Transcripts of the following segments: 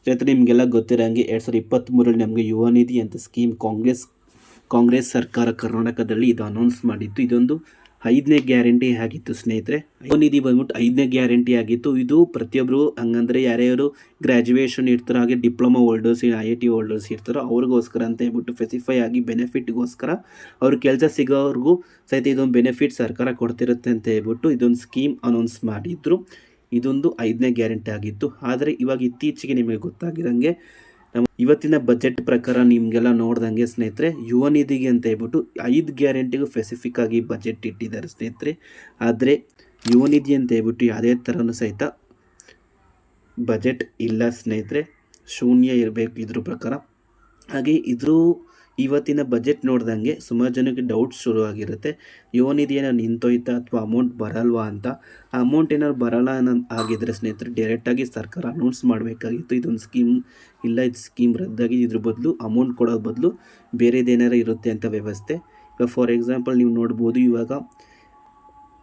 ಸ್ನೇಹಿತರೆ, ನಿಮಗೆಲ್ಲ ಗೊತ್ತಿರೋಂಗೆ 2023 ನಮಗೆ ಯುವ ನಿಧಿ ಅಂತ ಸ್ಕೀಮ್ ಕಾಂಗ್ರೆಸ್ ಸರ್ಕಾರ ಕರ್ನಾಟಕದಲ್ಲಿ ಇದು ಅನೌನ್ಸ್ ಮಾಡಿತ್ತು. ಇದೊಂದು 5ನೇ ಗ್ಯಾರಂಟಿ ಆಗಿತ್ತು ಸ್ನೇಹಿತರೆ. ಯುವ ನಿಧಿ ಬಂದ್ಬಿಟ್ಟು 5ನೇ ಗ್ಯಾರಂಟಿ ಆಗಿತ್ತು. ಇದು ಪ್ರತಿಯೊಬ್ಬರು ಹಂಗಂದ್ರೆ ಯಾರ್ಯಾರು ಗ್ರ್ಯಾಜುಯೇಷನ್ ಇರ್ತಾರೋ, ಹಾಗೆ ಡಿಪ್ಲೊಮಾ ಹೋಲ್ಡರ್ಸ್, IIT ಹೋಲ್ಡರ್ಸ್ ಇರ್ತಾರೋ ಅವ್ರಿಗೋಸ್ಕರ ಅಂತ ಹೇಳ್ಬಿಟ್ಟು ಸ್ಪೆಸಿಫೈ ಆಗಿ ಬೆನಿಫಿಟ್ಗೋಸ್ಕರ ಅವ್ರ ಕೆಲಸ ಸಿಗೋವ್ರಿಗೂ ಸಹಿತ ಇದೊಂದು ಬೆನಿಫಿಟ್ ಸರ್ಕಾರ ಕೊಡ್ತಿರುತ್ತೆ ಅಂತ ಹೇಳ್ಬಿಟ್ಟು ಇದೊಂದು ಸ್ಕೀಮ್ ಅನೌನ್ಸ್ ಮಾಡಿದ್ರು. ಇದೊಂದು 5ನೇ ಗ್ಯಾರಂಟಿ ಆಗಿತ್ತು. ಆದರೆ ಇವಾಗ ಇತ್ತೀಚೆಗೆ ನಿಮಗೆ ಗೊತ್ತಾಗಿರೋಂಗೆ ಇವತ್ತಿನ ಬಜೆಟ್ ಪ್ರಕಾರ ನಿಮಗೆಲ್ಲ ನೋಡ್ದಂಗೆ ಸ್ನೇಹಿತರೆ, ಯುವ ನಿಧಿಗೆ ಅಂತ ಹೇಳ್ಬಿಟ್ಟು 5 ಗ್ಯಾರಂಟಿಗೂ ಸ್ಪೆಸಿಫಿಕ್ ಆಗಿ ಬಜೆಟ್ ಇಟ್ಟಿದ್ದಾರೆ ಸ್ನೇಹಿತರೆ. ಆದರೆ ಯುವ ನಿಧಿ ಅಂತ ಹೇಳ್ಬಿಟ್ಟು ಯಾವುದೇ ಥರನೂ ಸಹಿತ ಬಜೆಟ್ ಇಲ್ಲ ಸ್ನೇಹಿತರೆ, ಶೂನ್ಯ ಇರಬೇಕು ಇದ್ರ ಪ್ರಕಾರ. ಹಾಗೆ ಇವತ್ತಿನ ಬಜೆಟ್ ನೋಡ್ದಂಗೆ ಸುಮಾರು ಜನಕ್ಕೆ ಡೌಟ್ಸ್ ಶುರು ಆಗಿರುತ್ತೆ, ಯುವ ನಿಧಿ ಏನಾದ್ರು ನಿಂತೋಯ್ತಾ ಅಥವಾ ಅಮೌಂಟ್ ಬರಲ್ವಾ ಅಂತ. ಆ ಅಮೌಂಟ್ ಏನಾದ್ರು ಬರಲ್ಲ ಆಗಿದ್ರೆ ಸ್ನೇಹಿತರೆ, ಡೈರೆಕ್ಟಾಗಿ ಸರ್ಕಾರ ಅನೌನ್ಸ್ ಮಾಡಬೇಕಾಗಿತ್ತು ಇದೊಂದು ಸ್ಕೀಮ್ ಇಲ್ಲ, ಇದು ಸ್ಕೀಮ್ ರದ್ದಾಗಿ ಇದ್ರ ಬದಲು ಅಮೌಂಟ್ ಕೊಡೋದು ಬದಲು ಬೇರೆದೇನಾರು ಇರುತ್ತೆ ಅಂತ ವ್ಯವಸ್ಥೆ. ಇವಾಗ ಫಾರ್ ಎಕ್ಸಾಂಪಲ್ ನೀವು ನೋಡ್ಬೋದು, ಇವಾಗ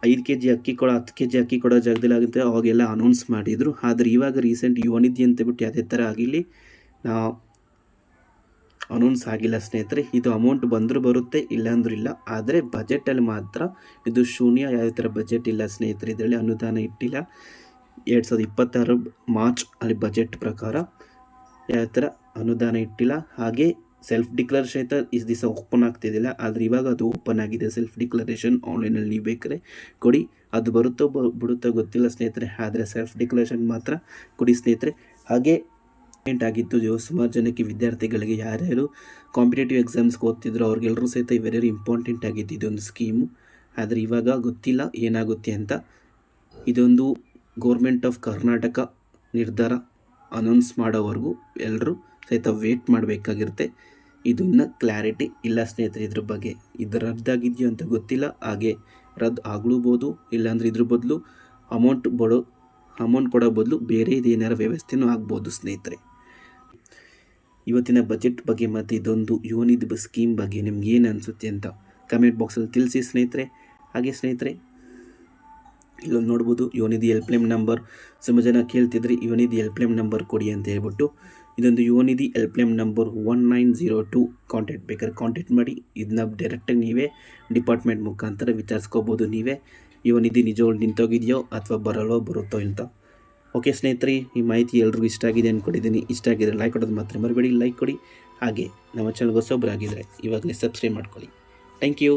5 kg ಅಕ್ಕಿ 10 kg ಅಕ್ಕಿ ಕೊಡೋ ಜಾಗದಲ್ಲಿ ಆಗುತ್ತೆ ಅವಾಗೆಲ್ಲ ಅನೌನ್ಸ್ ಮಾಡಿದರು. ಆದರೆ ಇವಾಗ ರೀಸೆಂಟ್ ಯುವ ನಿಧಿ ಅಂತೇಳ್ಬಿಟ್ಟು ಯಾವುದೇ ಥರ ಆಗಿರಲಿ ಅನೌನ್ಸ್ ಆಗಿಲ್ಲ ಸ್ನೇಹಿತರೆ. ಇದು ಅಮೌಂಟ್ ಬಂದರೂ ಬರುತ್ತೆ, ಇಲ್ಲಾಂದ್ರೂ ಇಲ್ಲ. ಆದರೆ ಬಜೆಟಲ್ಲಿ ಮಾತ್ರ ಇದು ಶೂನ್ಯ, ಯಾವುದೇ ಥರ ಬಜೆಟ್ ಇಲ್ಲ ಸ್ನೇಹಿತರೆ. ಇದರಲ್ಲಿ ಅನುದಾನ ಇಟ್ಟಿಲ್ಲ. 2026 ಮಾರ್ಚ್ ಅಲ್ಲಿ ಬಜೆಟ್ ಪ್ರಕಾರ ಯಾವುದೇ ಥರ ಅನುದಾನ ಇಟ್ಟಿಲ್ಲ. ಹಾಗೆ ಸೆಲ್ಫ್ ಡಿಕ್ಲರೇಷನ್ ಸಹಿತ ಇಷ್ಟು ದಿವಸ ಓಪನ್ ಆಗ್ತಿದ್ದಿಲ್ಲ, ಆದರೆ ಇವಾಗ ಅದು ಓಪನ್ ಆಗಿದೆ. ಸೆಲ್ಫ್ ಡಿಕ್ಲರೇಷನ್ ಆನ್ಲೈನಲ್ಲಿ ನೀವು ಬೇಕಾದ್ರೆ ಕೊಡಿ, ಅದು ಬರುತ್ತೋ ಬಿಡುತ್ತೋ ಗೊತ್ತಿಲ್ಲ ಸ್ನೇಹಿತರೆ, ಆದರೆ ಸೆಲ್ಫ್ ಡಿಕ್ಲರೇಷನ್ ಮಾತ್ರ ಕೊಡಿ ಸ್ನೇಹಿತರೆ. ಹಾಗೆ ಆಗಿತ್ತು ಸುಮಾರು ಜನಕ್ಕೆ ವಿದ್ಯಾರ್ಥಿಗಳಿಗೆ ಯಾರ್ಯಾರು ಕಾಂಪಿಟೇಟಿವ್ ಎಕ್ಸಾಮ್ಸ್ಗೆ ಓದ್ತಿದ್ರು ಅವ್ರಿಗೆಲ್ಲರೂ ಸಹಿತ ವೆರಿ ಇಂಪಾರ್ಟೆಂಟ್ ಆಗಿತ್ತು ಇದೊಂದು ಸ್ಕೀಮು. ಆದರೆ ಇವಾಗ ಗೊತ್ತಿಲ್ಲ ಏನಾಗುತ್ತೆ ಅಂತ. ಇದೊಂದು ಗೌರ್ಮೆಂಟ್ ಆಫ್ ಕರ್ನಾಟಕ ನಿರ್ಧಾರ ಅನೌನ್ಸ್ ಮಾಡೋವರೆಗೂ ಎಲ್ಲರೂ ಸಹಿತ ವೇಟ್ ಮಾಡಬೇಕಾಗಿರುತ್ತೆ. ಇದನ್ನ ಕ್ಲಾರಿಟಿ ಇಲ್ಲ ಸ್ನೇಹಿತರೆ ಇದ್ರ ಬಗ್ಗೆ. ಇದು ರದ್ದಾಗಿದೆಯೋ ಅಂತ ಗೊತ್ತಿಲ್ಲ, ಹಾಗೆ ರದ್ದು ಆಗ್ಲೂಬೋದು, ಇಲ್ಲಾಂದರೆ ಇದ್ರ ಬದಲು ಅಮೌಂಟ್ ಕೊಡೋ ಬದಲು ಬೇರೆ ಇದೇನಾರು ವ್ಯವಸ್ಥೆನೂ ಆಗ್ಬೋದು ಸ್ನೇಹಿತರೆ. ಇವತ್ತಿನ ಬಜೆಟ್ ಬಗ್ಗೆ ಮತ್ತು ಇದೊಂದು ಯುವ ನಿಧಿ ಸ್ಕೀಮ್ ಬಗ್ಗೆ ನಿಮ್ಗೆ ಏನು ಅನಿಸುತ್ತೆ ಅಂತ ಕಮೆಂಟ್ ಬಾಕ್ಸಲ್ಲಿ ತಿಳಿಸಿ ಸ್ನೇಹಿತರೆ. ಹಾಗೆ ಸ್ನೇಹಿತರೆ, ಇಲ್ಲೊಂದು ನೋಡ್ಬೋದು ಯುವ ನಿಧಿ ಹೆಲ್ಪ್ಲೈನ್ ನಂಬರ್. ತುಂಬ ಜನ ಕೇಳ್ತಿದ್ರಿ ಯುವ ನಿಧಿ ಹೆಲ್ಪ್ಲೈನ್ ನಂಬರ್ ಕೊಡಿ ಅಂತ ಹೇಳ್ಬಿಟ್ಟು. ಇದೊಂದು ಯುವ ನಿಧಿ ಹೆಲ್ಪ್ಲೈನ್ ನಂಬರ್ 1902 ಕಾಂಟ್ಯಾಕ್ಟ್ ಮಾಡಿ. ಇದನ್ನ ಡೈರೆಕ್ಟಾಗಿ ನೀವೇ ಡಿಪಾರ್ಟ್ಮೆಂಟ್ ಮುಖಾಂತರ ವಿಚಾರಿಸ್ಕೋಬೋದು. ನೀವೇ ಯುವ ನಿಧಿ ನಿಜವಾಗ್ಲೂ ನಿಂತೋಗಿದೆಯೋ ಅಥವಾ ಬರುತ್ತೋ ಅಂತ. ಓಕೆ ಸ್ನೇಹಿತರೆ, ಈ ಮಾಹಿತಿ ಎಲ್ರಿಗೂ ಇಷ್ಟ ಆಗಿದೆ ಅಂದ್ಕೊಂಡಿದ್ದೀನಿ. ಇಷ್ಟ ಆಗಿದ್ರೆ ಲೈಕ್ ಕೊಡೋದು ಮಾತ್ರ ಮರಿಬೇಡಿ, ಲೈಕ್ ಕೊಡಿ. ಹಾಗೆ ನಮ್ಮ ಚಾನಲ್ಗೆ ಹೊಸೊಬ್ಬರಾಗಿದ್ದರೆ ಇವಾಗಲೇ ಸಬ್ಸ್ಕ್ರೈಬ್ ಮಾಡ್ಕೊಳ್ಳಿ. Thank you.